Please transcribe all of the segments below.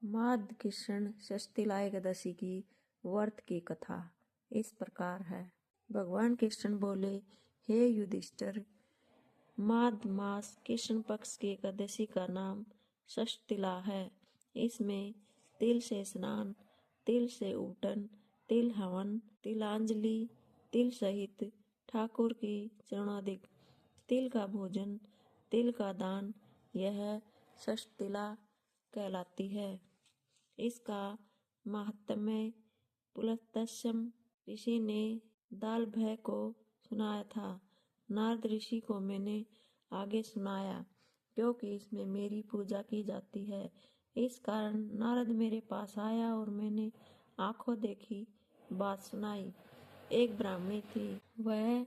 माध्य कृष्ण षष्ठीला एकादशी की व्रत की कथा इस प्रकार है। भगवान कृष्ण बोले, हे युधिष्ठिर, माघ मास कृष्ण पक्ष की एकादशी का नाम षष्ठीला है। इसमें तिल से स्नान, तिल से ऊटन, तिल हवन, तिलांजलि, तिल सहित ठाकुर की चरणादिक, तिल का भोजन, तिल का दान, यह षष्ठीला कहलाती है। इसका महात्म्य पुलत्तसम ऋषि ने दालभय को सुनाया था। नारद ऋषि को मैंने आगे सुनाया, क्योंकि इसमें मेरी पूजा की जाती है। इस कारण नारद मेरे पास आया और मैंने आंखों देखी बात सुनाई। एक ब्राह्मणी थी, वह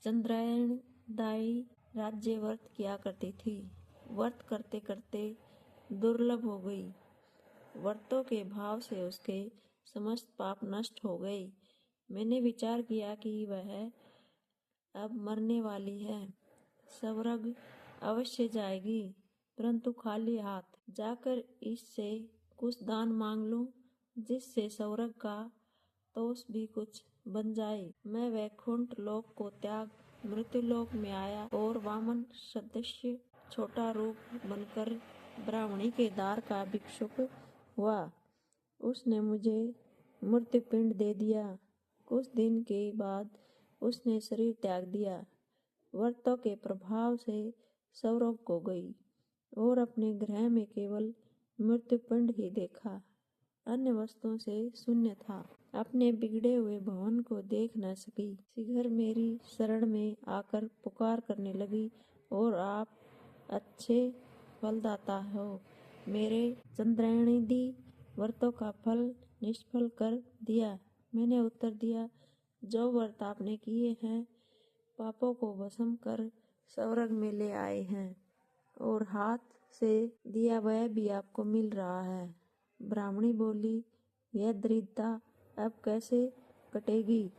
चंद्रायण दाई राज्य व्रत किया करती थी। व्रत करते करते दुर्लभ हो गई। व्रतों के भाव से उसके समस्त पाप नष्ट हो गए। मैंने विचार किया कि वह अब मरने वाली है, स्वर्ग अवश्य जाएगी, परंतु खाली हाथ जाकर इससे कुछ दान मांग लूं, जिससे स्वर्ग का तोष भी कुछ बन जाए। मैं वैकुंठ लोक को त्याग मृत्युलोक में आया और वामन सदृश्य छोटा रूप बनकर ब्राह्मणी के द्वार का भिक्षुक हुआ। उसने मुझे मृत्यु पिंड दे दिया। कुछ दिन के बाद उसने शरीर त्याग दिया। व्रतों के प्रभाव से स्वर्ग को गई और अपने गृह में केवल मृत्यु पिंड ही देखा। अन्य वस्तुओं से शून्य था। अपने बिगड़े हुए भवन को देख न सकी। शीघ्र मेरी शरण में आकर पुकार करने लगी, और आप अच्छे फलदाता हो, मेरे चंद्रायणी व्रतों का फल निष्फल कर दिया। मैंने उत्तर दिया, जो व्रत आपने किए हैं पापों को भस्म कर स्वर्ग में ले आए हैं, और हाथ से दिया वह भी आपको मिल रहा है। ब्राह्मणी बोली, यह दरिद्रता अब कैसे कटेगी?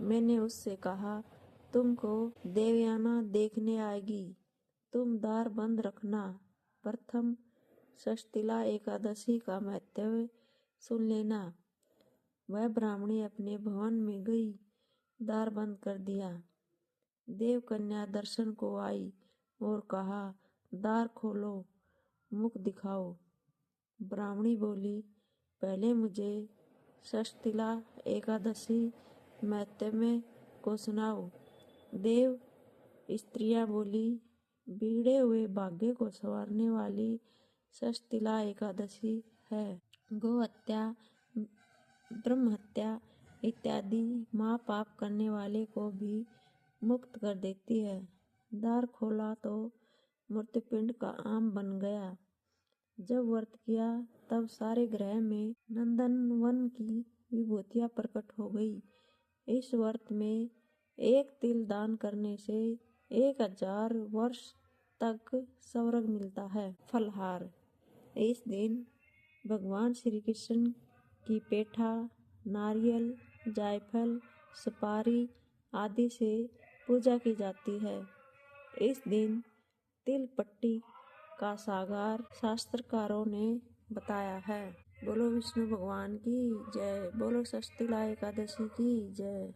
मैंने उससे कहा, तुमको देवयाना देखने आएगी, तुम द्वार बंद रखना। प्रथम षष्ठीला एकादशी का महत्व सुन लेना। वह ब्राह्मणी अपने भवन में गई, द्वार बंद कर दिया। देवकन्या दर्शन को आई और कहा, द्वार खोलो, मुख दिखाओ। ब्राह्मणी बोली, पहले मुझे षष्ठीला एकादशी महत्म्य को सुनाओ। देव स्त्रियां बोली, बिगड़े हुए भाग्य को संवारने वाली षष्ठीला एकादशी है। गो हत्या, ब्रह्म हत्या इत्यादि महापाप करने वाले को भी मुक्त कर देती है। द्वार खोला तो मृत्युपिंड का आम बन गया। जब व्रत किया तब सारे ग्रह में नंदनवन की विभूतियां प्रकट हो गई। इस व्रत में एक तिल दान करने से 1000 वर्ष तक स्वर्ग मिलता है। फलहार, इस दिन भगवान श्री कृष्ण की पेठा, नारियल, जायफल, सुपारी आदि से पूजा की जाती है। इस दिन तिल पट्टी का सागार शास्त्रकारों ने बताया है। बोलो विष्णु भगवान की जय, बोलो षष्ठीला एकादशी की जय।